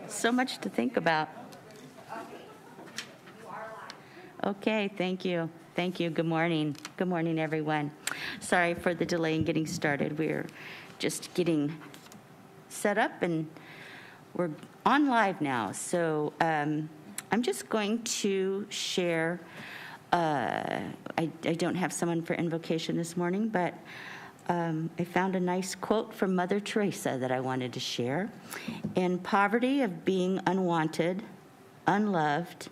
So much to think about. Okay, thank you. Thank you. Good morning. Good morning, everyone. Sorry for the delay in getting started. We're just getting set up and we're on live now. So I'm just going to share. I don't have someone for invocation this morning, but I found a nice quote from Mother Teresa that I wanted to share. In poverty of being unwanted, unloved,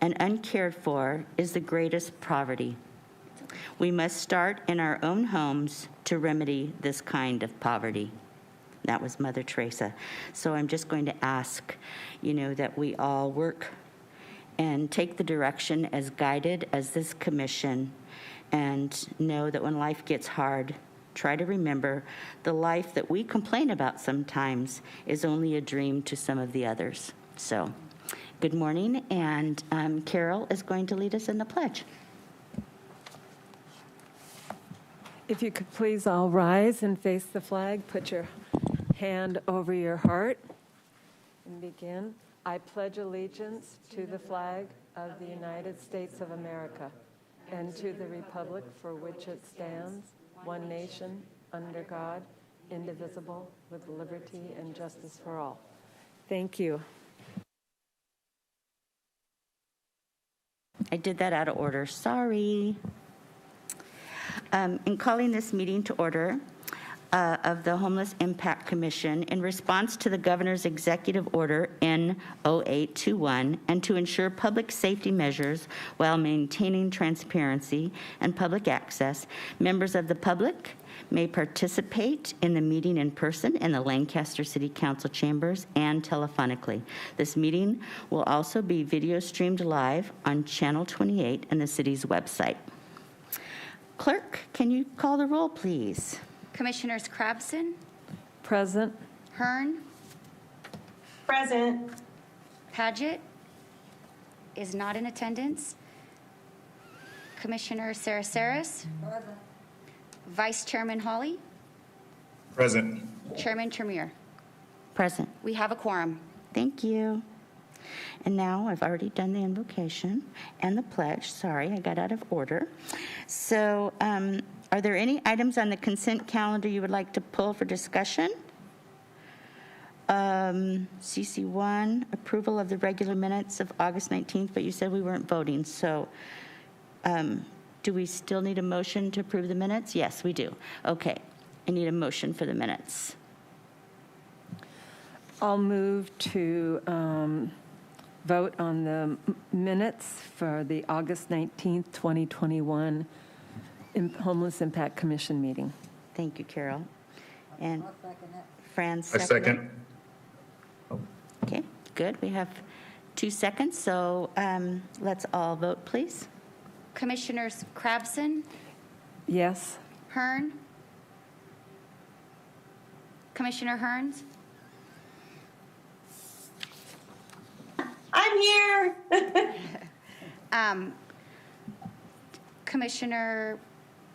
and uncared for is the greatest poverty. We must start in our own homes to remedy this kind of poverty. That was Mother Teresa. So I'm just going to ask, that we all work and take the direction as guided as this commission, and know that when life gets hard, try to remember the life that we complain about sometimes is only a dream to some of the others. So, good morning, and Carol is going to lead us in the pledge. If you could please all rise and face the flag, put your hand over your heart, and begin. I pledge allegiance to the flag of the United States of America and to the republic for which it stands, one nation, under God, indivisible, with liberty and justice for all. Thank you. I did that out of order. Sorry. In calling this meeting to order of the Homeless Impact Commission in response to the Governor's Executive Order N0821 and to ensure public safety measures while maintaining transparency and public access, members of the public may participate in the meeting in person in the Lancaster City Council chambers and telephonically. This meeting will also be video streamed live on Channel 28 and the city's website. Clerk, can you call the roll, please? Commissioners Crabson, Present. Hearn, Present. Paget is not in attendance. Commissioner Sarasaris, Vice Chairman Hawley, Present. Chairman Tremere. Present. We have a quorum. Thank you. And now I've already done the invocation and the pledge. Sorry, I got out of order. So are there any items on the consent calendar you would like to pull for discussion? CC1, approval of the regular minutes of August 19th, but you said we weren't voting. So do we still need a motion to approve the minutes? Yes, we do. Okay, I need a motion for the minutes. I'll move to vote on the minutes for the August 19th, 2021 Homeless Impact Commission meeting. Thank you, Carol. And Franz, I second. Okay, good. We have 2 seconds, so let's all vote, please. Commissioners Crabson, Yes. Hearn, Commissioner Hearns, I'm here. Commissioner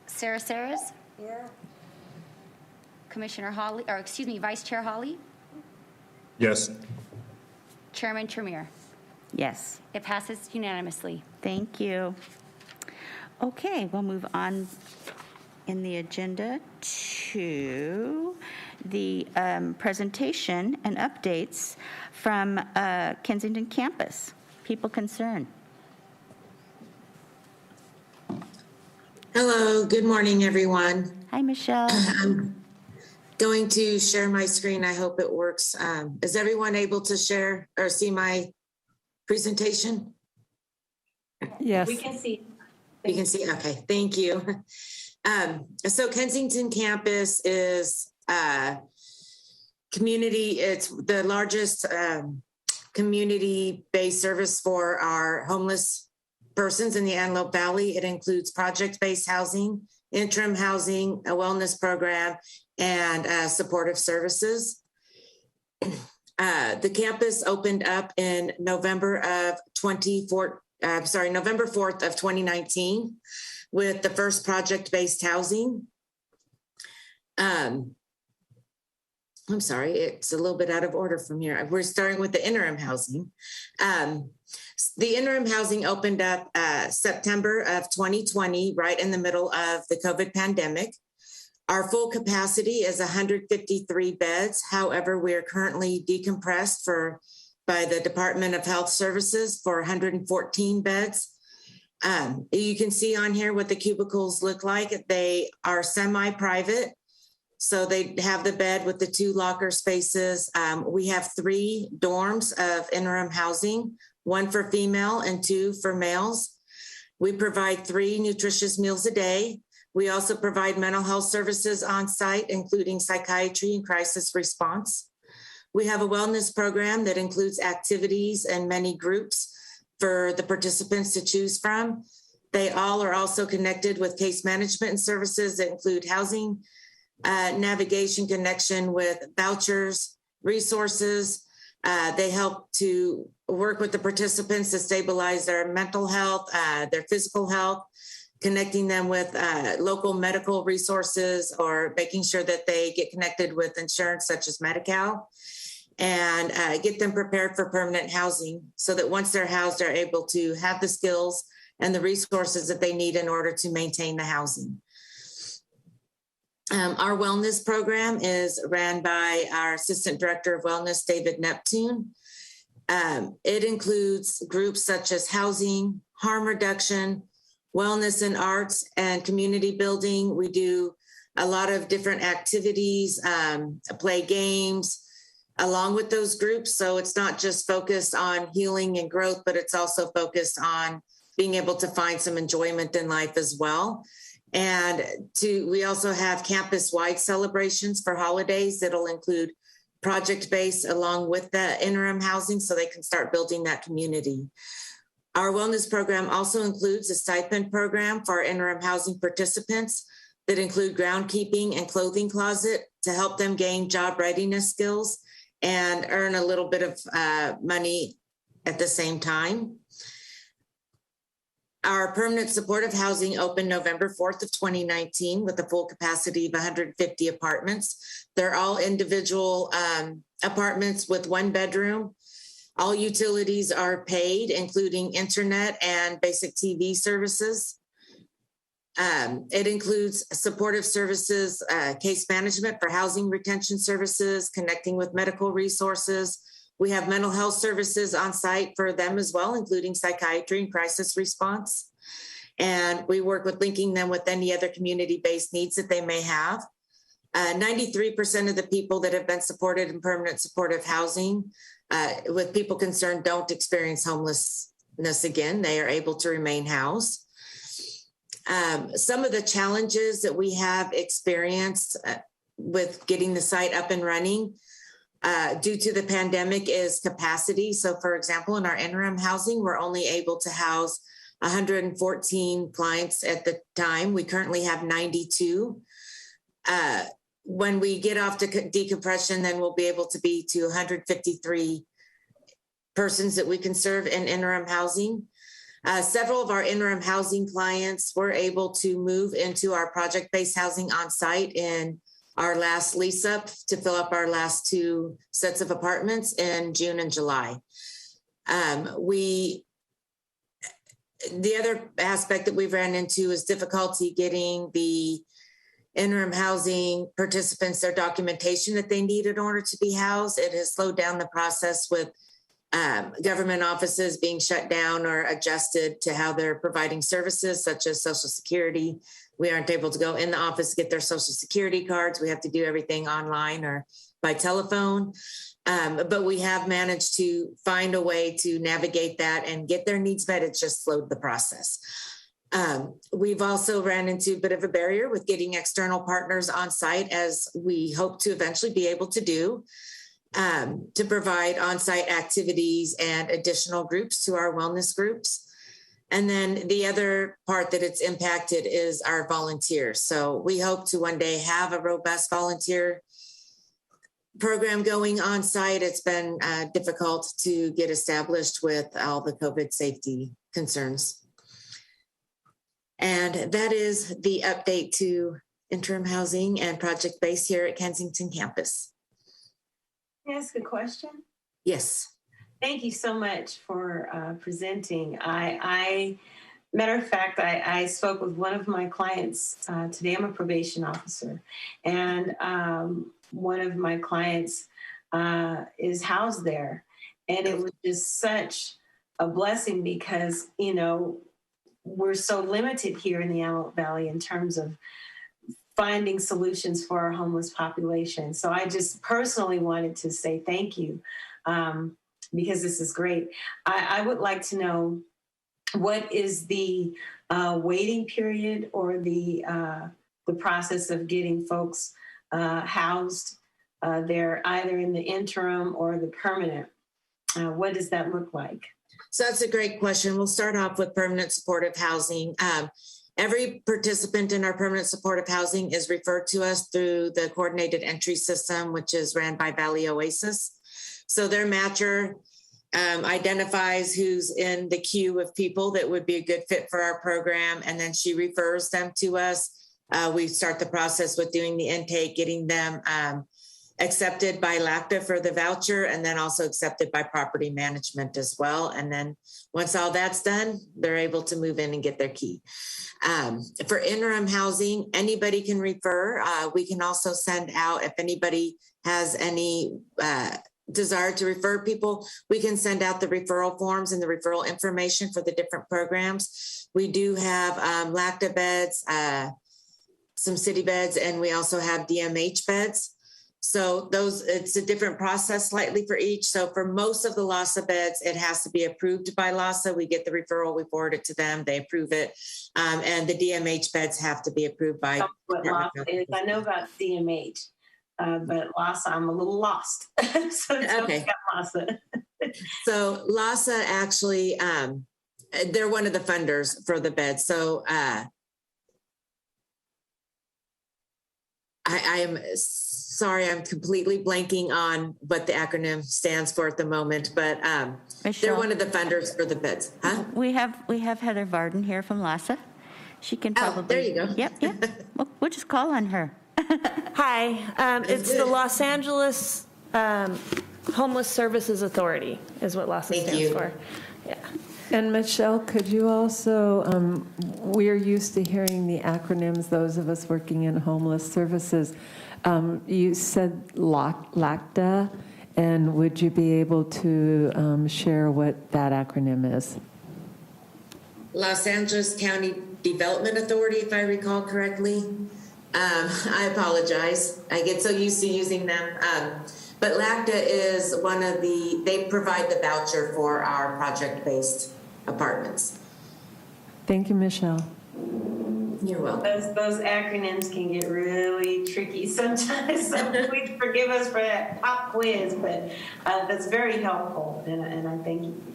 Sarasaris, Here. Commissioner Hawley, or excuse me, Vice Chair Hawley, Yes. Chairman Tremere. Yes, It passes unanimously. thank you. Okay, we'll move on in the agenda to the presentation and updates from Kensington campus. People concerned. Hello, good morning, everyone. Hi, Michelle. I'm going to share my screen. I hope it works. Is everyone able to share or see my presentation? Yes. We can see. You can see, okay, thank you. So Kensington campus is community, it's the largest community-based service for our homeless persons in the Antelope Valley. It includes project-based housing, interim housing, a wellness program, and supportive services. The campus opened up in November 4th of 2019 with the first project-based housing. I'm sorry, it's a little bit out of order from here. We're starting with the interim housing. The interim housing opened up September of 2020, right in the middle of the COVID pandemic. Our full capacity is 153 beds. However, we are currently decompressed by the Department of Health Services for 114 beds. You can see on here what the cubicles look like. They are semi-private. So they have the bed with the 2 locker spaces. We have 3 dorms of interim housing, 1 for female and 2 for males. We provide 3 nutritious meals a day. We also provide mental health services on site, including psychiatry and crisis response. We have a wellness program that includes activities and many groups for the participants to choose from. They all are also connected with case management and services that include housing, navigation, connection with vouchers, resources. They help to work with the participants to stabilize their mental health, their physical health, connecting them with local medical resources, or making sure that they get connected with insurance such as Medi-Cal, and get them prepared for permanent housing so that once they're housed, they're able to have the skills and the resources that they need in order to maintain the housing. Our wellness program is ran by our Assistant Director of Wellness, David Neptune. It includes groups such as housing, harm reduction, wellness and arts, and community building. We do a lot of different activities, play games along with those groups. So it's not just focused on healing and growth, but it's also focused on being able to find some enjoyment in life as well. And we also have campus-wide celebrations for holidays that'll include project-based along with the interim housing so they can start building that community. Our wellness program also includes a stipend program for our interim housing participants that include groundkeeping and clothing closet to help them gain job readiness skills and earn a little bit of money at the same time. Our permanent supportive housing opened November 4th of 2019 with a full capacity of 150 apartments. They're all individual apartments with 1 bedroom. All utilities are paid, including internet and basic TV services. It includes supportive services, case management for housing retention services, connecting with medical resources. We have mental health services on site for them as well, including psychiatry and crisis response. And we work with linking them with any other community-based needs that they may have. 93% of the people that have been supported in permanent supportive housing with people concerned don't experience homelessness again. They are able to remain housed. Some of the challenges that we have experienced with getting the site up and running due to the pandemic is capacity. So for example, in our interim housing, we're only able to house 114 clients at the time. We currently have 92. When we get off to decompression, then we'll be able to be to 153 persons that we can serve in interim housing. Several of our interim housing clients were able to move into our project-based housing on site in our last lease up to fill up our last 2 sets of apartments in June and July. The other aspect that we've ran into is difficulty getting the interim housing participants their documentation that they need in order to be housed. It has slowed down the process with government offices being shut down or adjusted to how they're providing services, such as Social Security. We aren't able to go in the office to get their Social Security cards. We have to do everything online or by telephone. But we have managed to find a way to navigate that and get their needs met. It's just slowed the process. We've also ran into a bit of a barrier with getting external partners on site, as we hope to eventually be able to do, to provide on-site activities and additional groups to our wellness groups. And then the other part that it's impacted is our volunteers. So we hope to one day have a robust volunteer program going on site. It's been difficult to get established with all the COVID safety concerns. And that is the update to interim housing and project base here at Kensington campus. Can I ask a question? Yes. Thank you so much for presenting. Matter of fact, I spoke with one of my clients today. I'm a probation officer, and one of my clients is housed there, and it was just such a blessing because we're so limited here in the Antelope Valley in terms of finding solutions for our homeless population. So I just personally wanted to say thank you because this is great. I would like to know, what is the waiting period or the process of getting folks housed there, either in the interim or the permanent? What does that look like? So that's a great question. We'll start off with permanent supportive housing. Every participant in our permanent supportive housing is referred to us through the coordinated entry system, which is ran by Valley Oasis. So their matcher identifies who's in the queue of people that would be a good fit for our program, and then she refers them to us. We start the process with doing the intake, getting them accepted by LACTA for the voucher, and then also accepted by property management as well. And then once all that's done, they're able to move in and get their key. For interim housing, anybody can refer. We can also send out, if anybody has any desire to refer people, we can send out the referral forms and the referral information for the different programs. We do have LACTA beds, some city beds, and we also have DMH beds. So it's a different process slightly for each. So for most of the LAHSA beds, it has to be approved by LAHSA. We get the referral, we forward it to them, they approve it. And the DMH beds have to be approved by. What LAHSA is. I know about DMH, but LAHSA, I'm a little lost. So okay. LAHSA. So LAHSA actually, they're one of the funders for the beds. So I am sorry, I'm completely blanking on what the acronym stands for at the moment, but they're one of the funders for the beds. Huh? We have Heather Varden here from LAHSA. She can probably. Oh, there you go. Yep. We'll just call on her. Hi, it's the Los Angeles Homeless Services Authority is what LAHSA stands for. Yeah. And Michelle, could you also, we're used to hearing the acronyms, those of us working in homeless services. You said LACTA, and would you be able to share what that acronym is? Los Angeles County Development Authority, if I recall correctly. I apologize. I get so used to using them. But LACTA is they provide the voucher for our project-based apartments. Thank you, Michelle. You're welcome. Those acronyms can get really tricky sometimes. So please forgive us for that pop quiz, but that's very helpful, and I thank you for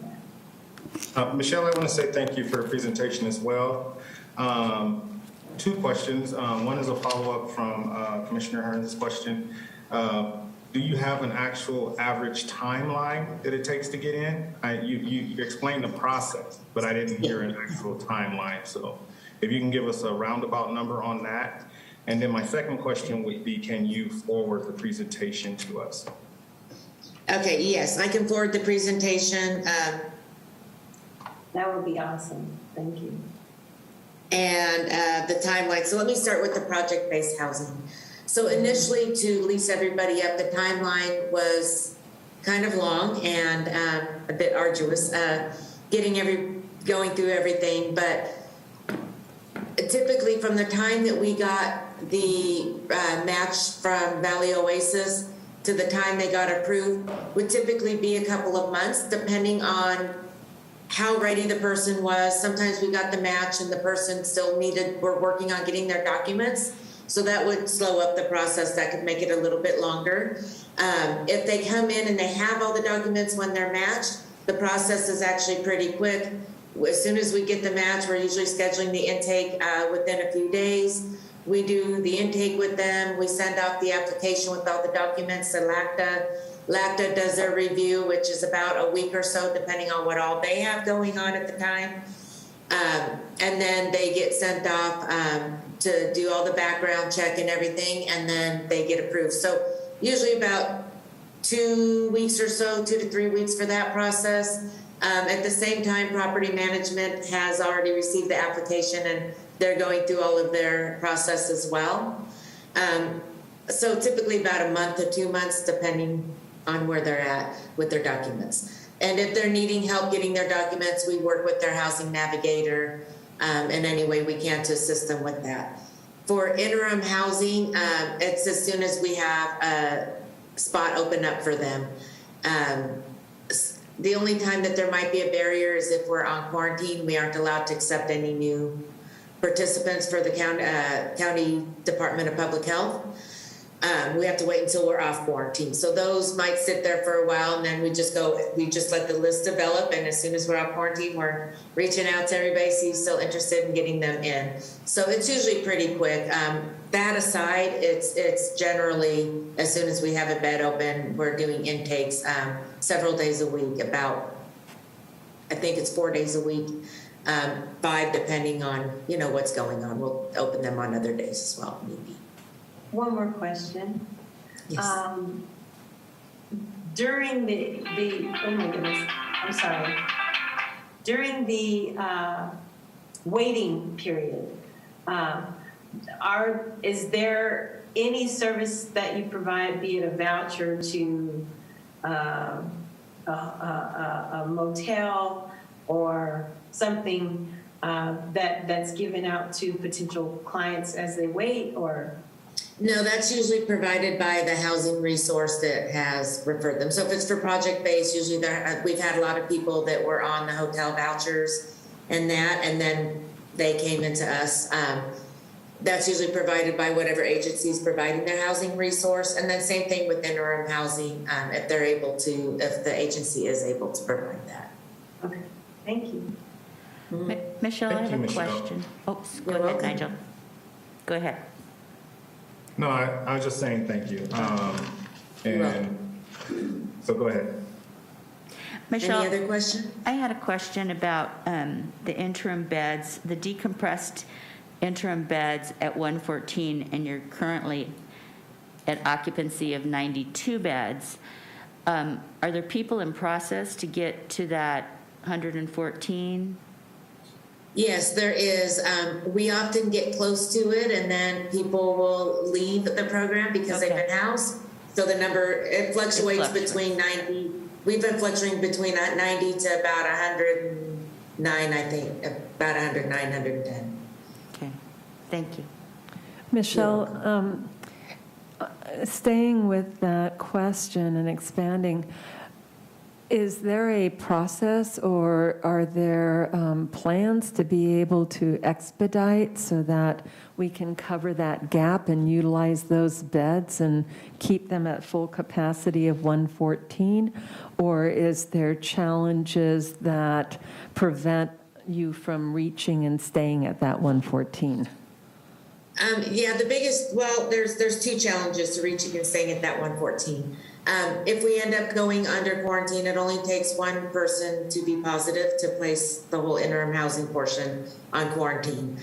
that. Michelle, I want to say thank you for your presentation as well. Two questions. One is a follow-up from Commissioner Hearns' question. Do you have an actual average timeline that it takes to get in? You explained the process, but I didn't hear an actual timeline. So if you can give us a roundabout number on that. And then my second question would be, can you forward the presentation to us? Okay, yes, I can forward the presentation. That would be awesome. Thank you. And the timeline. So let me start with the project-based housing. So initially, to lease everybody up, the timeline was kind of long and a bit arduous, going through everything. But typically, from the time that we got the match from Valley Oasis to the time they got approved would typically be a couple of months, depending on how ready the person was. Sometimes we got the match and the person still we're working on getting their documents. So that would slow up the process. That could make it a little bit longer. If they come in and they have all the documents when they're matched, the process is actually pretty quick. As soon as we get the match, we're usually scheduling the intake within a few days. We do the intake with them. We send off the application with all the documents to LACTA. LACTA does their review, which is about a week or so, depending on what all they have going on at the time. And then they get sent off to do all the background check and everything, and then they get approved. So usually about 2 weeks or so, 2 to 3 weeks for that process. At the same time, property management has already received the application and they're going through all of their process as well. So typically about a month to 2 months, depending on where they're at with their documents. And if they're needing help getting their documents, we work with their housing navigator in any way we can to assist them with that. For interim housing, it's as soon as we have a spot open up for them. The only time that there might be a barrier is if we're on quarantine. We aren't allowed to accept any new participants for the county Department of Public Health. We have to wait until we're off quarantine. So those might sit there for a while, and then we just let the list develop. And as soon as we're off quarantine, we're reaching out to everybody, see who's still interested in getting them in. So it's usually pretty quick. That aside, it's generally as soon as we have a bed open, we're doing intakes several days a week. I think it's 4 days a week, 5 depending on what's going on. We'll open them on other days as well, maybe. One more question. Yes. During the oh my goodness, I'm sorry. During the waiting period, is there any service that you provide, be it a voucher to a motel or something that's given out to potential clients as they wait, or? No, that's usually provided by the housing resource that has referred them. So if it's for project-based, usually we've had a lot of people that were on the hotel vouchers and then they came into us. That's usually provided by whatever agency is providing their housing resource. And then same thing with interim housing, if the agency is able to provide that. Okay, thank you. Michelle, I Thank have you, a Michelle. question. Oh, go You're ahead, welcome. Nigel. Go ahead. No, I was just saying thank you. And so go ahead. Michelle, Any other question? I had a question about the interim beds, the decompressed interim beds at 114, and you're currently at occupancy of 92 beds. Are there people in process to get to that 114? Yes, there is. We often get close to it, and then people will leave the program because they've been housed. So the number, it fluctuates between 90. We've been fluctuating between 90 to about 109, I think, about 109, 110. Okay, thank you. Michelle, staying with that question and expanding, is there a process or are there plans to be able to expedite so that we can cover that gap and utilize those beds and keep them at full capacity of 114? Or is there challenges that prevent you from reaching and staying at that 114? The biggest, there's two challenges to reaching and staying at that 114. If we end up going under quarantine, it only takes one person to be positive to place the whole interim housing portion on quarantine.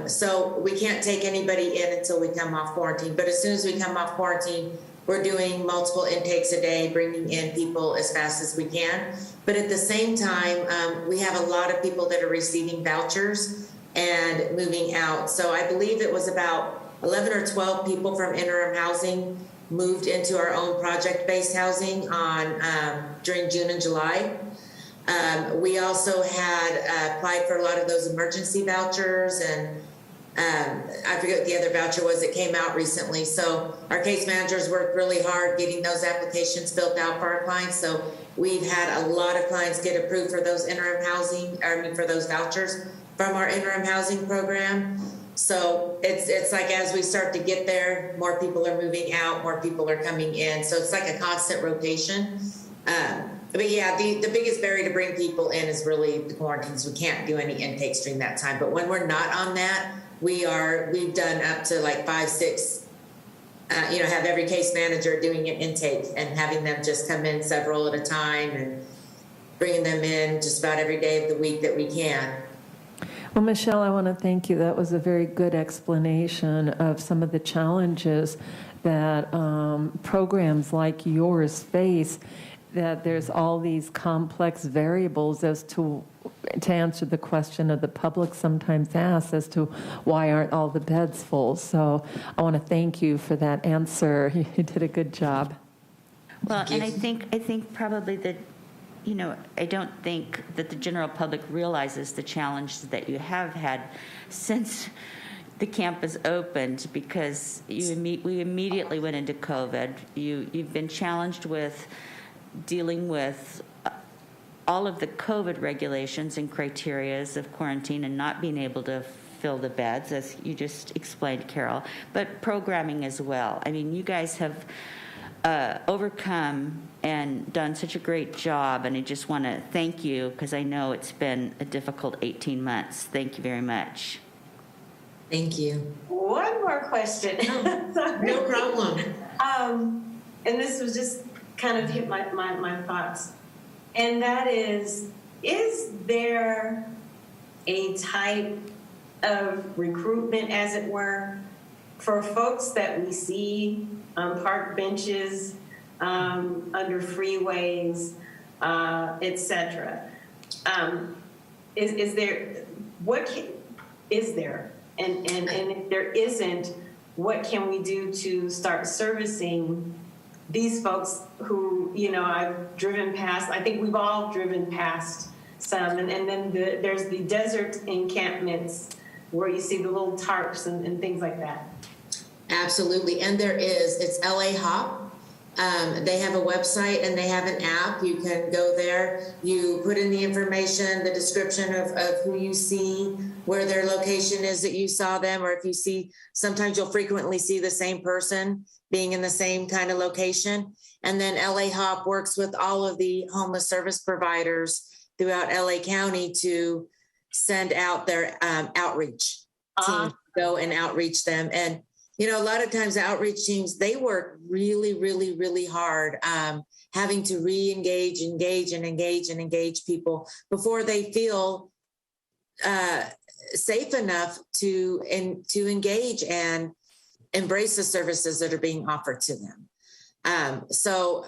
So we can't take anybody in until we come off quarantine. But as soon as we come off quarantine, we're doing multiple intakes a day, bringing in people as fast as we can. But at the same time, we have a lot of people that are receiving vouchers and moving out. So I believe it was about 11 or 12 people from interim housing moved into our own project-based housing during June and July. We also had applied for a lot of those emergency vouchers, and I forget what the other voucher was that came out recently. So our case managers worked really hard getting those applications filled out for our clients. So we've had a lot of clients get approved for those for those vouchers from our interim housing program. So it's like as we start to get there, more people are moving out, more people are coming in. So it's like a constant rotation. But yeah, the biggest barrier to bring people in is really the quarantines. We can't do any intakes during that time. But when we're not on that, we've done up to like 5, 6, have every case manager doing an intake and having them just come in several at a time and bringing them in just about every day of the week that we can. Well, Michelle, I want to thank you. That was a very good explanation of some of the challenges that programs like yours face, that there's all these complex variables as to answer the question of the public sometimes asks as to why aren't all the beds full. So I want to thank you for that answer. You did a good job. Well, and I think probably that, I don't think that the general public realizes the challenges that you have had since the campus opened, because we immediately went into COVID. You've been challenged with dealing with all of the COVID regulations and criterias of quarantine and not being able to fill the beds, as you just explained, Carol, but programming as well. I mean, you guys have overcome and done such a great job, and I just want to thank you, because I know it's been a difficult 18 months. Thank you very much. Thank you. One more question. No problem. And this was just kind of hit my thoughts. And that is there a type of recruitment, as it were, for folks that we see on park benches, under freeways, etc.? Is there, is there? And if there isn't, what can we do to start servicing these folks who, I've driven past? I think we've all driven past some. And then there's the desert encampments where you see the little tarps and things like that. Absolutely. And it's LA Hop. They have a website and they have an app. You can go there. You put in the information, the description of who you see, where their location is that you saw them, or if you see, sometimes you'll frequently see the same person being in the same kind of location. And then LA Hop works with all of the homeless service providers throughout LA County to send out their outreach team, go and outreach them. And a lot of times the outreach teams, they work really, really, really hard, having to engage people before they feel safe enough to engage and embrace the services that are being offered to them. So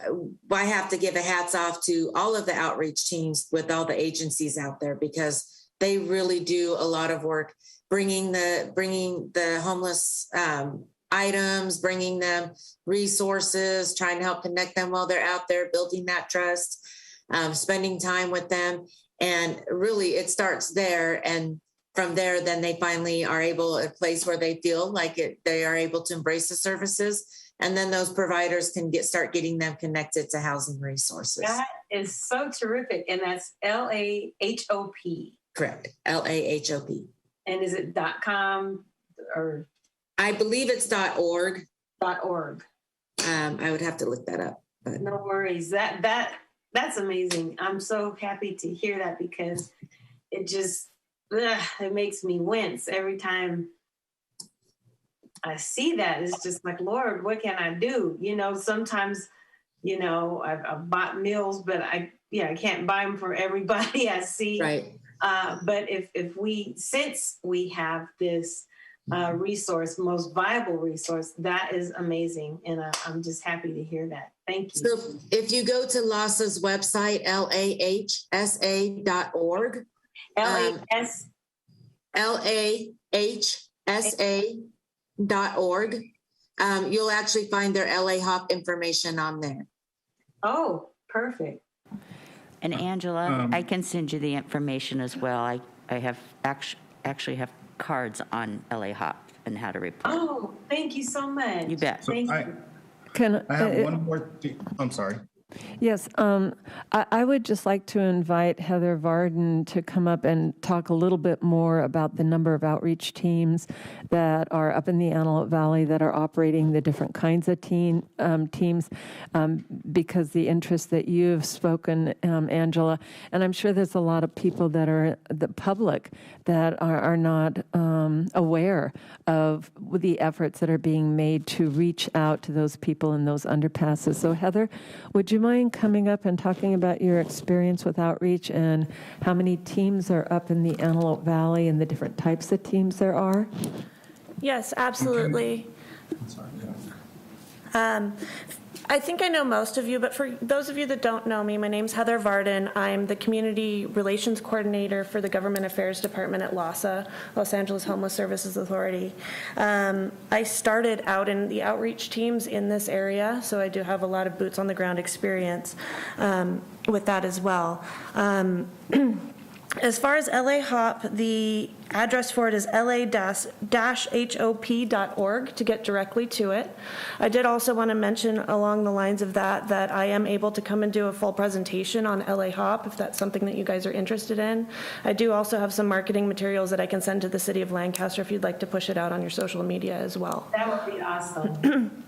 I have to give a hats off to all of the outreach teams with all the agencies out there, because they really do a lot of work bringing the homeless items, bringing them resources, trying to help connect them while they're out there, building that trust, spending time with them. And really it starts there. And from there, then they finally are a place where they feel like they are able to embrace the services. And then those providers can start getting them connected to housing resources. That is so terrific. And that's LAHOP. Correct. LAHOP. And is it .com or? I believe it's .org. .org. I would have to look that up. But. No worries. That's amazing. I'm so happy to hear that, because it just, it makes me wince every time I see that. It's just like, Lord, what can I do? Sometimes, I've bought meals, but I can't buy them for everybody I see. Right. But since we have this resource, most viable resource, that is amazing. And I'm just happy to hear that. Thank you. So if you go to LAHSA's website, lahsa.org. LAHSA.org, you'll actually find their LA Hop information on there. Oh, perfect. And Angela, I can send you the information as well. I have actually have cards on LA Hop and how to report. Oh, thank you so much. You bet. So Thank you. I have one more thing. I'm sorry. Yes, I would just like to invite Heather Varden to come up and talk a little bit more about the number of outreach teams that are up in the Antelope Valley that are operating the different kinds of teams, because the interest that you've spoken, Angela, and I'm sure there's a lot of people that are the public that are not aware of the efforts that are being made to reach out to those people in those underpasses. So Heather, would you mind coming up and talking about your experience with outreach and how many teams are up in the Antelope Valley and the different types of teams there are? Yes, absolutely. I think I know most of you, but for those of you that don't know me, my name's Heather Varden. I'm the Community Relations Coordinator for the Government Affairs Department at LAHSA, Los Angeles Homeless Services Authority. I started out in the outreach teams in this area, so I do have a lot of boots on the ground experience with that as well. As far as LA HOP, the address for it is la-hop.org to get directly to it. I did also want to mention along the lines of that I am able to come and do a full presentation on LA HOP if that's something that you guys are interested in. I do also have some marketing materials that I can send to the city of Lancaster if you'd like to push it out on your social media as well. That would be awesome.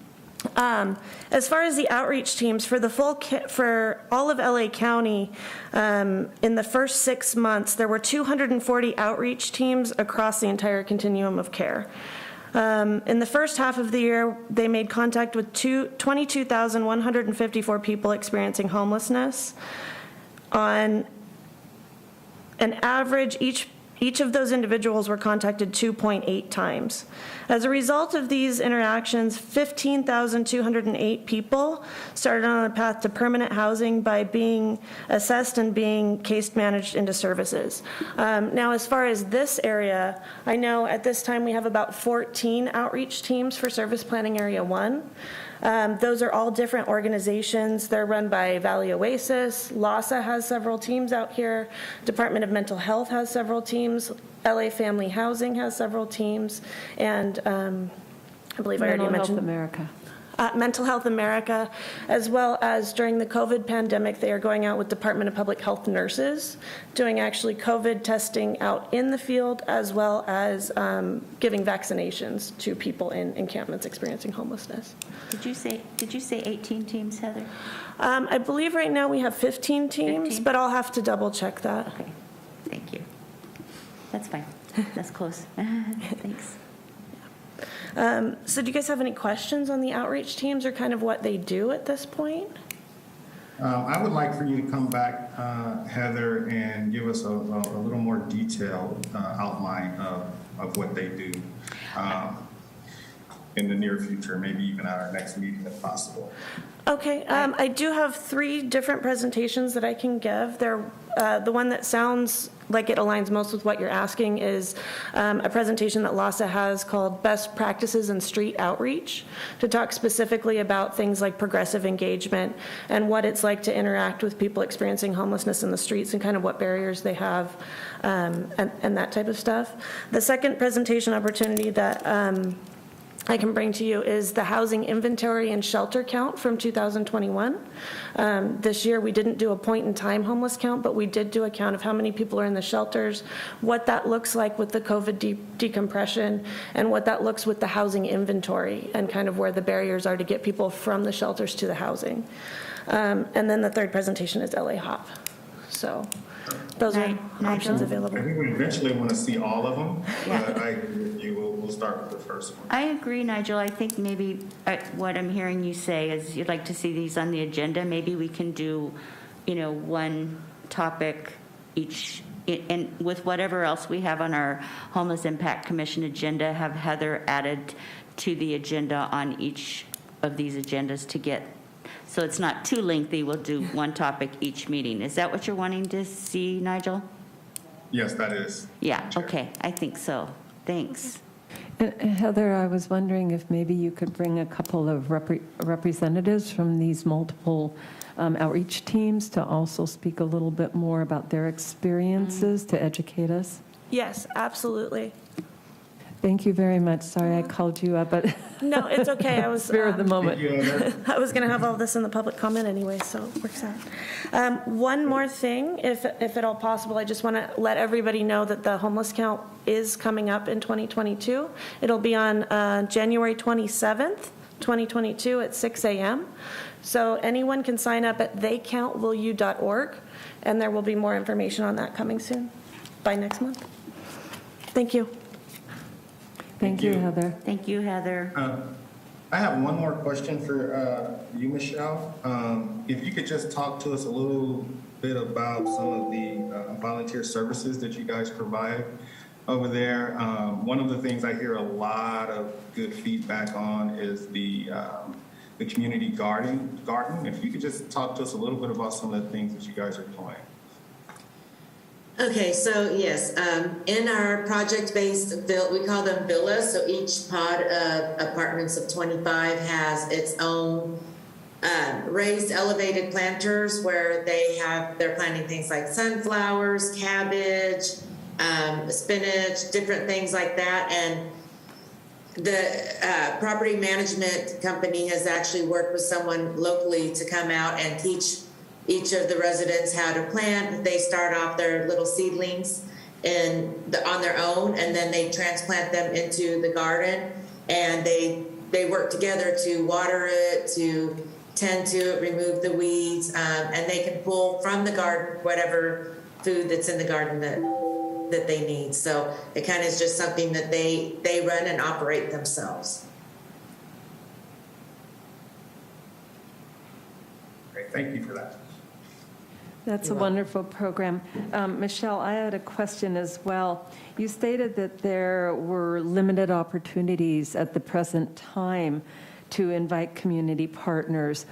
As far as the outreach teams, for all of LA County, in the first 6 months, there were 240 outreach teams across the entire continuum of care. In the first half of the year, they made contact with 22,154 people experiencing homelessness. On an average, each of those individuals were contacted 2.8 times. As a result of these interactions, 15,208 people started on a path to permanent housing by being assessed and being case managed into services. Now, as far as this area, I know at this time we have about 14 outreach teams for Service Planning Area 1. Those are all different organizations. They're run by Valley Oasis. LAHSA has several teams out here. Department of Mental Health has several teams. LA Family Housing has several teams. And I believe I already mentioned America. Mental Health America, as well as during the COVID pandemic, they are going out with Department of Public Health nurses, doing actually COVID testing out in the field, as well as giving vaccinations to people in encampments experiencing homelessness. Did you say 18 teams, Heather? I believe right now we have 15 teams, 15? but I'll have to double check that. Okay, thank you. That's fine. That's close. Thanks. So do you guys have any questions on the outreach teams or kind of what they do at this point? I would like for you to come back, Heather, and give us a little more detailed outline of what they do in the near future, maybe even at our next meeting if possible. Okay, I do have 3 different presentations that I can give. They're, the one that sounds like it aligns most with what you're asking is a presentation that LAHSA has called Best Practices in Street Outreach, to talk specifically about things like progressive engagement and what it's like to interact with people experiencing homelessness in the streets and kind of what barriers they have and that type of stuff. The second presentation opportunity that I can bring to you is the housing inventory and shelter count from 2021. This year we didn't do a point in time homeless count, but we did do a count of how many people are in the shelters, what that looks like with the COVID decompression, and what that looks with the housing inventory and kind of where the barriers are to get people from the shelters to the housing. And then the third presentation is LA HOP. So those are options available. I think we eventually want to see all of them, but I agree with you. We'll start with the first one. I agree, Nigel. I think maybe what I'm hearing you say is you'd like to see these on the agenda. Maybe we can do, one topic each, and with whatever else we have on our Homeless Impact Commission agenda, have Heather added to the agenda on each of these agendas to get, so it's not too lengthy. We'll do one topic each meeting. Is that what you're wanting to see, Nigel? Yes, that is. Yeah, okay. I think so. Thanks. Heather, I was wondering if maybe you could bring a couple of representatives from these multiple outreach teams to also speak a little bit more about their experiences to educate us. Yes, absolutely. Thank you very much. Sorry I called you up, but No, it's okay. I was spur of the moment. I was going to have all this in the public comment anyway, so it works out. One more thing, if at all possible, I just want to let everybody know that the homeless count is coming up in 2022. It'll be on January 27th, 2022 at 6 a.m. So anyone can sign up at theycountwillyou.org, and there will be more information on that coming soon, by next month. Thank you. Thank you, Heather. Thank you, Heather. I have one more question for you, Michelle. If you could just talk to us a little bit about some of the volunteer services that you guys provide over there. One of the things I hear a lot of good feedback on is the the community garden. If you could just talk to us a little bit about some of the things that you guys are doing. Okay, so yes, in our project-based, we call them villas. So each pod of apartments of 25 has its own raised elevated planters where they're planting things like sunflowers, cabbage, spinach, different things like that. And the property management company has actually worked with someone locally to come out and teach each of the residents how to plant. They start off their little seedlings on their own, and then they transplant them into the garden, and they work together to water it, to tend to it, remove the weeds, and they can pull from the garden whatever food that's in the garden that they need. So it kind of is just something that they run and operate themselves. Great, thank you for that. That's a wonderful program. Michelle, I had a question as well. You stated that there were limited opportunities at the present time to invite community partners.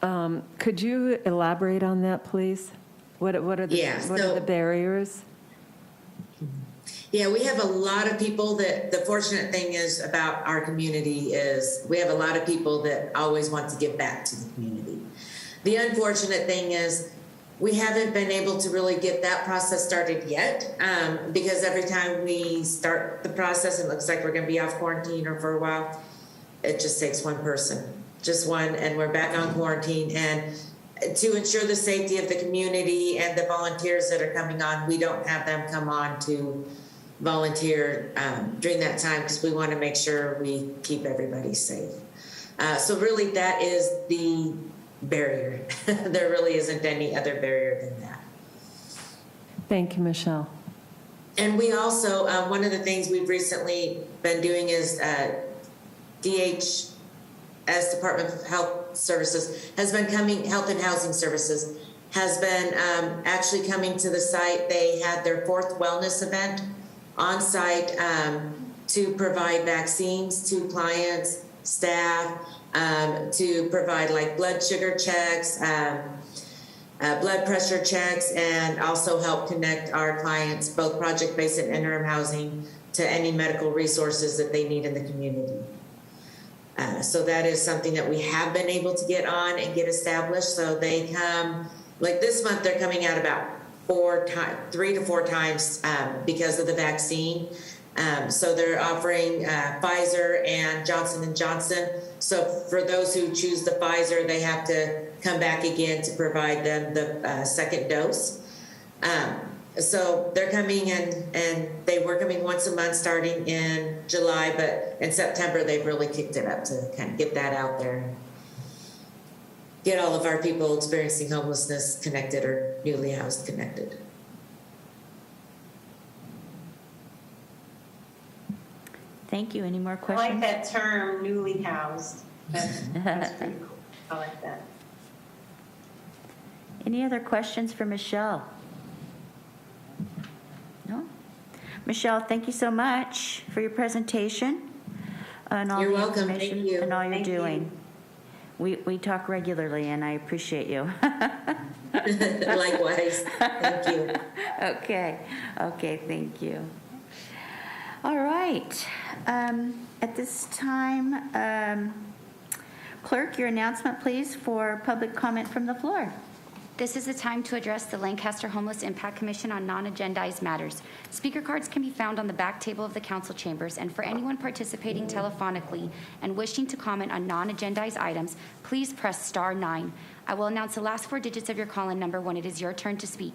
Could you elaborate on that, please? What are the barriers? Yeah, we have a lot of people that, the fortunate thing is about our community is we have a lot of people that always want to give back to the community. The unfortunate thing is we haven't been able to really get that process started yet, because every time we start the process, it looks like we're going to be off quarantine or for a while. It just takes one person, just one, and we're back on quarantine. And to ensure the safety of the community and the volunteers that are coming on, we don't have them come on to volunteer during that time because we want to make sure we keep everybody safe. So really that is the barrier. There really isn't any other barrier than that. Thank you, Michelle. And we also, one of the things we've recently been doing is DHS, Department of Health Services, has been coming, Health and Housing Services, has been actually coming to the site. They had their 4th wellness event on site to provide vaccines to clients, staff, to provide like blood sugar checks, blood pressure checks, and also help connect our clients, both project-based and interim housing, to any medical resources that they need in the community. So that is something that we have been able to get on and get established. So they come, like this month, they're coming out about 3 to 4 times because of the vaccine. So they're offering Pfizer and Johnson & Johnson. So for those who choose the Pfizer, they have to come back again to provide them the second dose. So they're coming and they were coming once a month starting in July, but in September, they've really kicked it up to kind of get that out there and get all of our people experiencing homelessness connected or newly housed connected. Thank you. Any more I questions? like that term, newly housed. That's pretty cool. I like that. Any other questions for Michelle? No? Michelle, thank you so much for your presentation and all You're the welcome. information Thank you. and all you're Thank you. doing. We talk regularly, and I appreciate you. Likewise. Thank you. Okay, thank you. All right. At this time, clerk, your announcement, please, for public comment from the floor. This is the time to address the Lancaster Homeless Impact Commission on non-agendized matters. Speaker cards can be found on the back table of the council chambers, and for anyone participating telephonically and wishing to comment on non-agendized items, please press star 9. I will announce the last 4 digits of your call-in number when it is your turn to speak.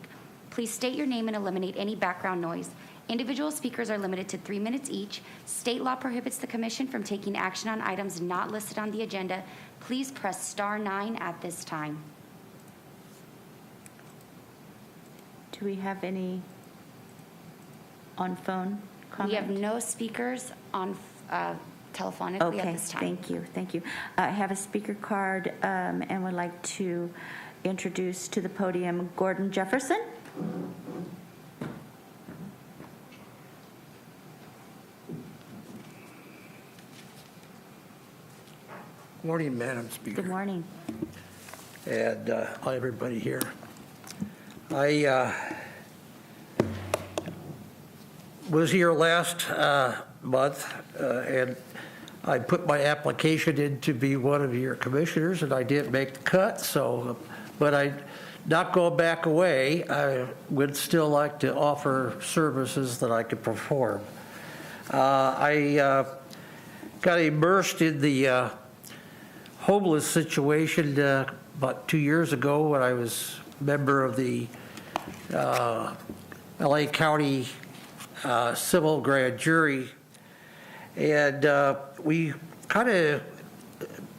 Please state your name and eliminate any background noise. Individual speakers are limited to 3 minutes each. State law prohibits the commission from taking action on items not listed on the agenda. Please press star 9 at this time. Do we have any on phone comment? We have no speakers on telephonically at this time. Thank you. I have a speaker card and would like to introduce to the podium Gordon Jefferson. Morning, Madam Speaker. Good morning. And hi, everybody here. I was here last month, and I put my application in to be one of your commissioners, and I didn't make the cut, so, but I, not going back away, I would still like to offer services that I could perform. I got immersed in the homeless situation about 2 years ago when I was member of the LA County civil grand jury, and we kind of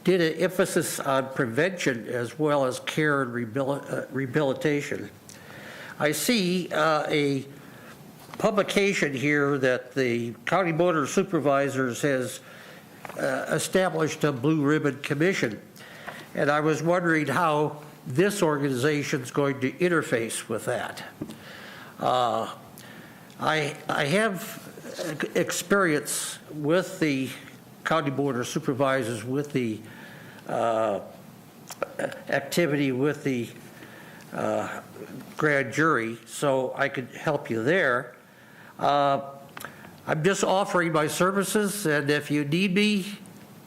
did an emphasis on prevention as well as care and rehabilitation. I see a publication here that the County Board of Supervisors has established a Blue Ribbon Commission, and I was wondering how this organization is going to interface with that. I have experience with the County Board of Supervisors with the activity with the grand jury, so I could help you there. I'm just offering my services, and if you need me,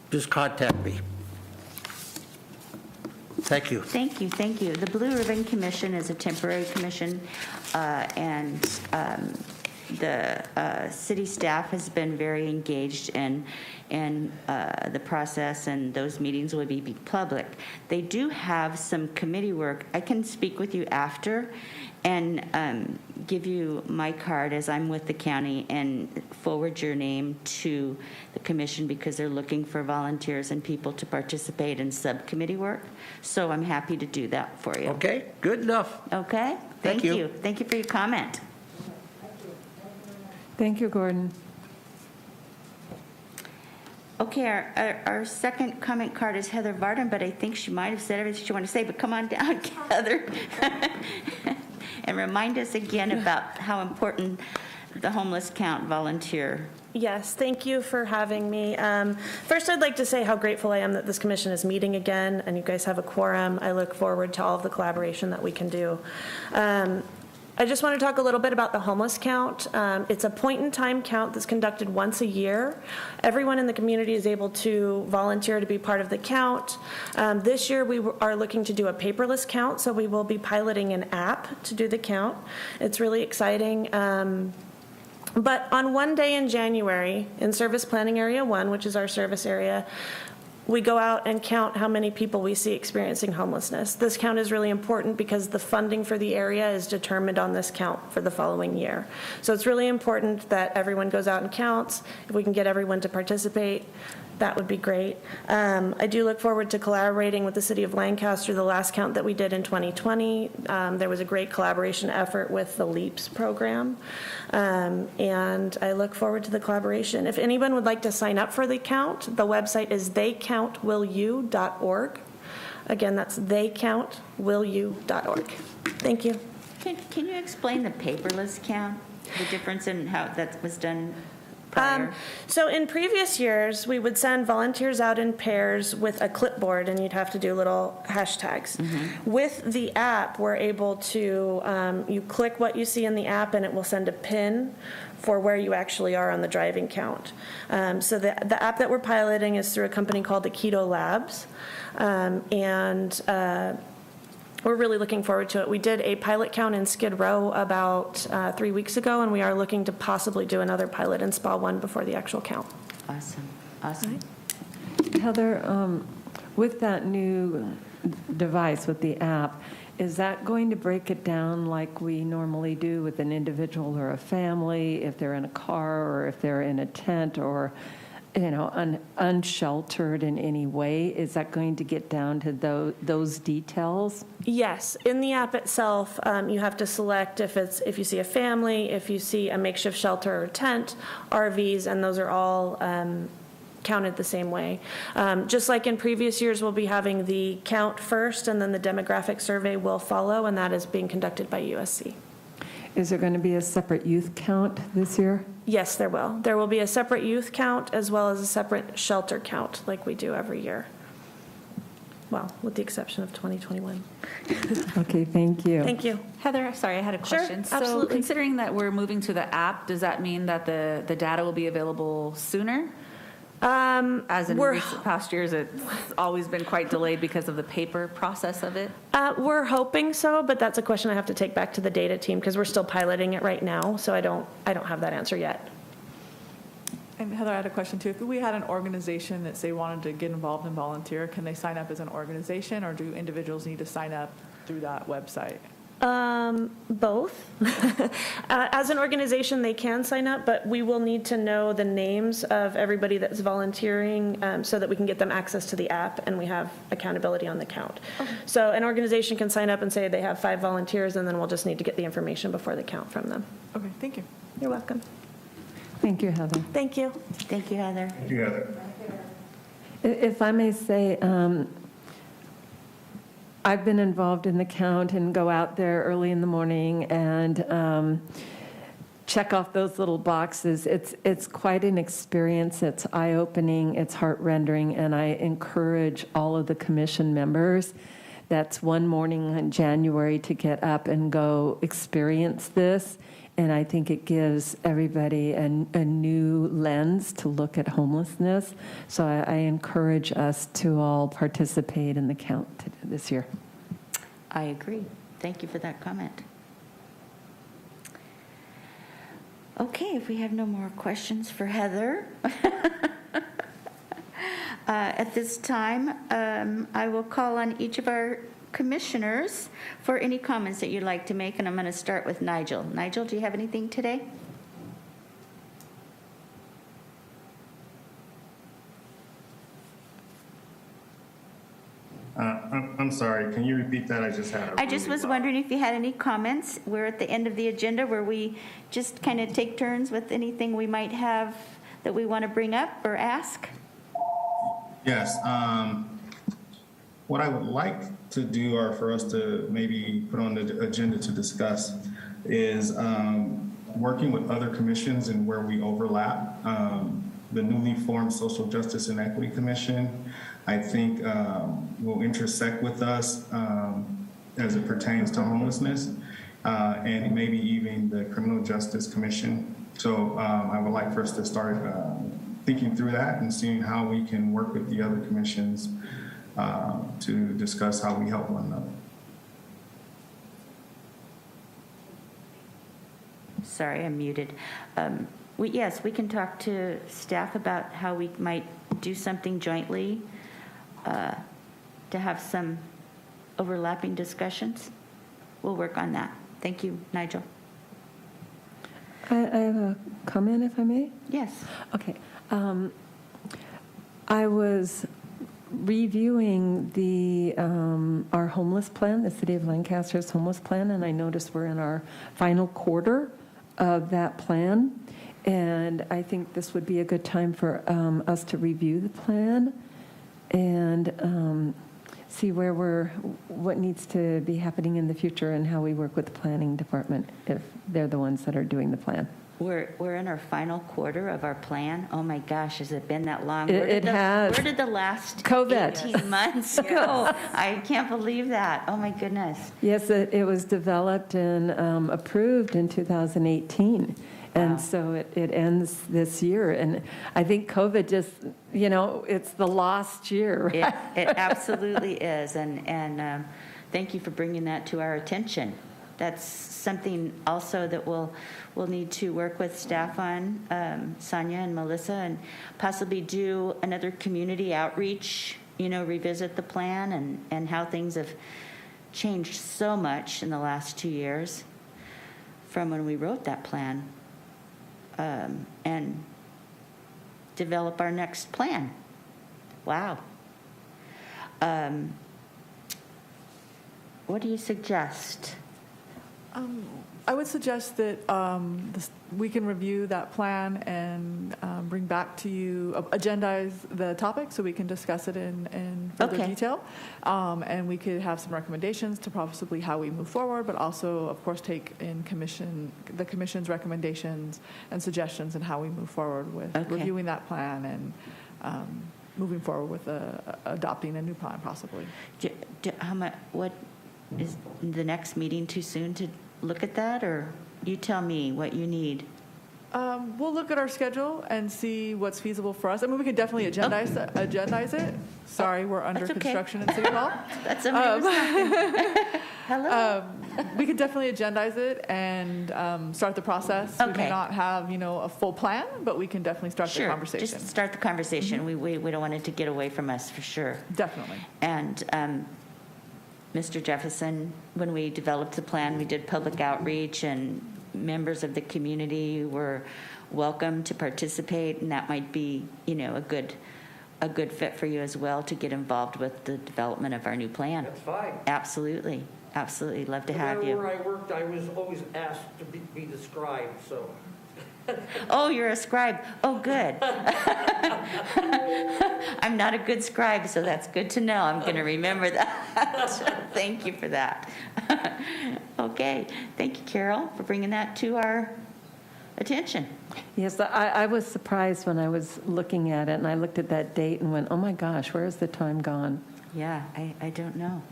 just contact me. Thank you. Thank you, thank you. The Blue Ribbon Commission is a temporary commission, and the city staff has been very engaged in the process, and those meetings will be public. They do have some committee work. I can speak with you after and give you my card as I'm with the county and forward your name to the commission because they're looking for volunteers and people to participate in subcommittee work. So I'm happy to do that for you. Okay, good enough. Okay? Thank you. Thank you for your comment. Thank you, Gordon. Okay, our second comment card is Heather Varden, but I think she might have said everything she wanted to say, but come on down, Heather. And remind us again about how important the homeless count volunteer. Yes, thank you for having me. First, I'd like to say how grateful I am that this commission is meeting again and you guys have a quorum. I look forward to all of the collaboration that we can do. I just want to talk a little bit about the homeless count. It's a point-in-time count that's conducted once a year. Everyone in the community is able to volunteer to be part of the count. This year, we are looking to do a paperless count, so we will be piloting an app to do the count. It's really exciting. But on one day in January, in Service Planning Area 1, which is our service area, we go out and count how many people we see experiencing homelessness. This count is really important because the funding for the area is determined on this count for the following year. So it's really important that everyone goes out and counts. If we can get everyone to participate, that would be great. I do look forward to collaborating with the city of Lancaster. The last count that we did in 2020, there was a great collaboration effort with the LEAPS program. And I look forward to the collaboration. If anyone would like to sign up for the count, the website is theycountwillyou.org. Again, that's theycountwillyou.org. Thank you. Can you explain the paperless count, the difference in how that was done prior? So in previous years, we would send volunteers out in pairs with a clipboard, and you'd have to do little hashtags. Mm-hmm. With the app, we're able to, you click what you see in the app, and it will send a pin for where you actually are on the driving count. So the app that we're piloting is through a company called the Keto Labs, and we're really looking forward to it. We did a pilot count in Skid Row about 3 weeks ago, and we are looking to possibly do another pilot in Spa 1 before the actual count. Awesome. Awesome. Heather, with that new device, with the app, is that going to break it down like we normally do with an individual or a family, if they're in a car or if they're in a tent or, you know, unsheltered in any way? Is that going to get down to those details? Yes, in the app itself, you have to select if you see a family, if you see a makeshift shelter or tent, RVs, and those are all counted the same way. Just like in previous years, we'll be having the count first, and then the demographic survey will follow, and that is being conducted by USC. Is there going to be a separate youth count this year? Yes, there will. There will be a separate youth count as well as a separate shelter count like we do every year. well, with the exception of 2021. Okay, thank you. Thank you. Heather, sorry, I had a Sure, question. So absolutely. considering that we're moving to the app, does that mean that the data will be available sooner? As in recent past years, it's always been quite delayed because of the paper process of it? We're hoping so, but that's a question I have to take back to the data team because we're still piloting it right now, so I don't have that answer yet. And Heather, I had a question too. If we had an organization that say wanted to get involved and volunteer, can they sign up as an organization, or do individuals need to sign up through that website? Both. As an organization, they can sign up, but we will need to know the names of everybody that's volunteering so that we can get them access to the app and we have accountability on the count. Okay. So an organization can sign up and say they have 5 volunteers, and then we'll just need to get the information before the count from them. Okay, thank you. You're welcome. Thank you, Heather. Thank you. Thank you, Heather. Thank you, Heather. If I may say, I've been involved in the count and go out there early in the morning and check off those little boxes. It's quite an experience. It's eye-opening, it's heart-rendering, and I encourage all of the commission members. That's one morning in January to get up and go experience this. And I think it gives everybody a new lens to look at homelessness. So I encourage us to all participate in the count this year. I agree. Thank you for that comment. Okay, if we have no more questions for Heather, at this time, I will call on each of our commissioners for any comments that you'd like to make, and I'm going to start with Nigel. Nigel, do you have anything today? I'm sorry, can you repeat that? I just had a I just really was loud- wondering if you had any comments. We're at the end of the agenda where we just kind of take turns with anything we might have that we want to bring up or ask. Yes. What I would like to do, or for us to maybe put on the agenda to discuss, is working with other commissions and where we overlap. The newly formed Social Justice and Equity Commission, I think, will intersect with us as it pertains to homelessness, and maybe even the Criminal Justice Commission. So I would like for us to start thinking through that and seeing how we can work with the other commissions to discuss how we help one another. Sorry, I'm muted. Yes, we can talk to staff about how we might do something jointly to have some overlapping discussions. We'll work on that. Thank you, Nigel. I have a comment, if I may. Yes. Okay. I was reviewing our homeless plan, the City of Lancaster's homeless plan, and I noticed we're in our final quarter of that plan. And I think this would be a good time for us to review the plan and see what needs to be happening in the future and how we work with the planning department if they're the ones that are doing the plan. We're in our final quarter of our plan. Oh my gosh, has it been that long? It has. Where did the last COVID. 18 months go? I can't believe that. Oh my goodness. Yes, it was developed and approved in 2018. And Wow. so it ends this year. And I think COVID just, it's the lost year. Right? It absolutely is. And thank you for bringing that to our attention. That's something also that we'll need to work with staff on, Sonia and Melissa, and possibly do another community outreach, revisit the plan and how things have changed so much in the last 2 years from when we wrote that plan, and develop our next plan. Wow. What do you suggest? I would suggest that we can review that plan and bring back to you, agendize the topic so we can discuss it in further Okay. detail. And we could have some recommendations to possibly how we move forward, but also, of course, take in the commission's recommendations and suggestions and how we move forward with Okay. reviewing that plan and moving forward with adopting a new plan possibly. What is the next meeting too soon to look at that, or you tell me what you need? We'll look at our schedule and see what's feasible for us. I mean, we can definitely agendize it. Sorry, we're under That's okay. construction in City Hall. That's somebody was talking. Hello. We could definitely agendize it and start the process. We Okay. may not have, a full plan, but we can definitely start the conversation. Just start the conversation. We don't want it to get away from us, for sure. Definitely. And Mr. Jefferson, when we developed the plan, we did public outreach, and members of the community were welcome to participate, and that might be, a good fit for you as well to get involved with the development of our new plan. That's fine. Absolutely. Absolutely. Love to have you. Wherever I worked, I was always asked to be the scribe, so. Oh, you're a scribe. Oh, good. I'm not a good scribe, so that's good to know. I'm going to remember that. Thank you for that. Okay. Thank you, Carol, for bringing that to our attention. Yes, I was surprised when I was looking at it, and I looked at that date and went, oh my gosh, where has the time gone? Yeah, I don't know.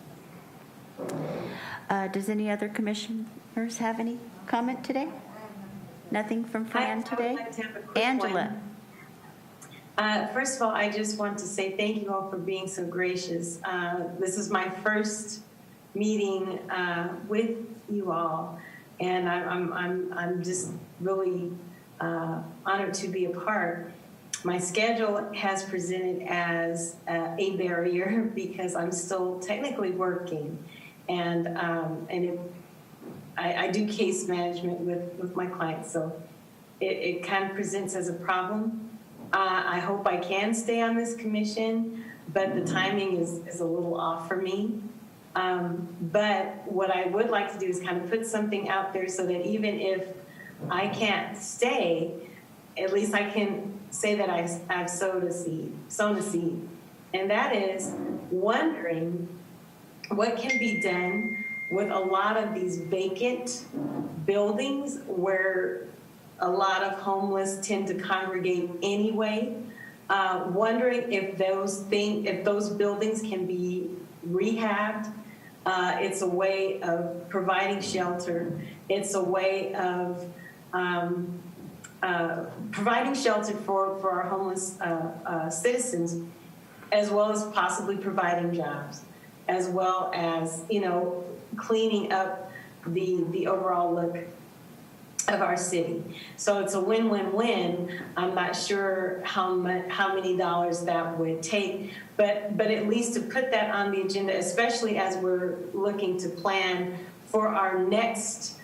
Does any other commissioners have any comment today? Nothing from Fran today? I would like to have a quick Angela. one. First of all, I just want to say thank you all for being so gracious. This is my first meeting with you all, and I'm just really honored to be a part. My schedule has presented as a barrier because I'm still technically working, and I do case management with my clients, so it kind of presents as a problem. I hope I can stay on this commission, but the timing is a little off for me. But what I would like to do is kind of put something out there so that even if I can't stay, at least I can say that I've sown a seed. And that is wondering what can be done with a lot of these vacant buildings where a lot of homeless tend to congregate anyway. Wondering if those buildings can be rehabbed. It's a way of providing shelter. It's a way of providing shelter for our homeless citizens, as well as possibly providing jobs, as well as, cleaning up the overall look of our city. So it's a win-win-win. I'm not sure how many dollars that would take, but at least to put that on the agenda, especially as we're looking to plan for our next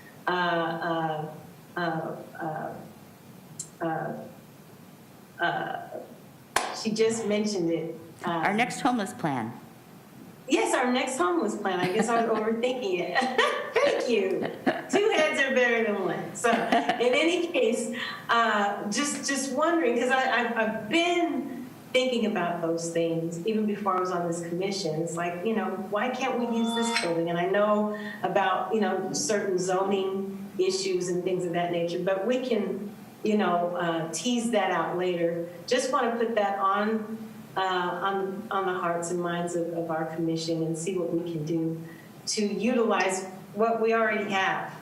she just mentioned it. Our next homeless plan. Yes, our next homeless plan. I guess I was overthinking it. Thank you. 2 heads are better than one. So in any case, just wondering, because I've been thinking about those things even before I was on this commission. It's like, why can't we use this building? And I know about, certain zoning issues and things of that nature, but we can, tease that out later. Just want to put that on the hearts and minds of our commission and see what we can do to utilize what we already have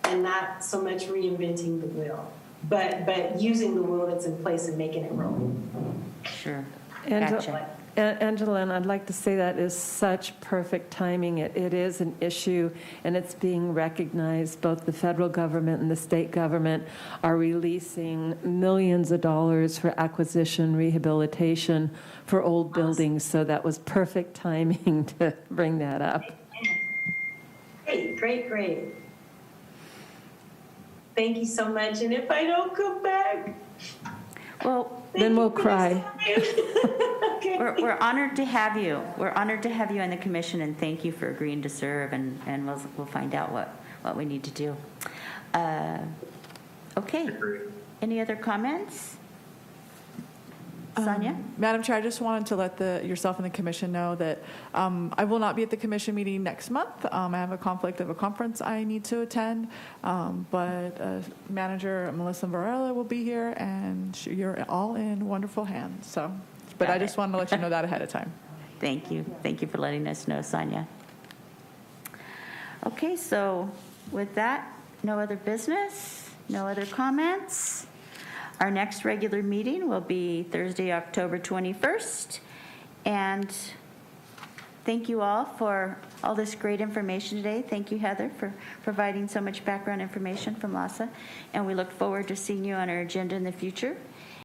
and not so much reinventing the wheel, but using the wheel that's in place and making it roll. Sure. Angela, and I'd like to say that is such perfect timing. It is an issue, and it's being recognized. Both the federal government and the state government are releasing millions of dollars for acquisition, rehabilitation for old buildings, so that was perfect timing to bring that up. Great. Thank you so much, and if I don't come back, Well, then we'll cry. Okay. we're honored to have you. We're honored to have you on the commission, and thank you for agreeing to serve, and we'll find out what we need to do. Okay. Any other comments? Sonia? Madam Chair, I just wanted to let yourself and the commission know that I will not be at the commission meeting next month. I have a conflict of a conference I need to attend, but Manager Melissa Varela will be here, and you're all in wonderful hands. So But Got I just it. wanted to let you know that ahead of time. Thank you. Thank you for letting us know, Sonia. Okay, so with that, no other business, no other comments. Our next regular meeting will be Thursday, October 21st. And thank you all for all this great information today. Thank you, Heather, for providing so much background information from LASA. And we look forward to seeing you on our agenda in the future.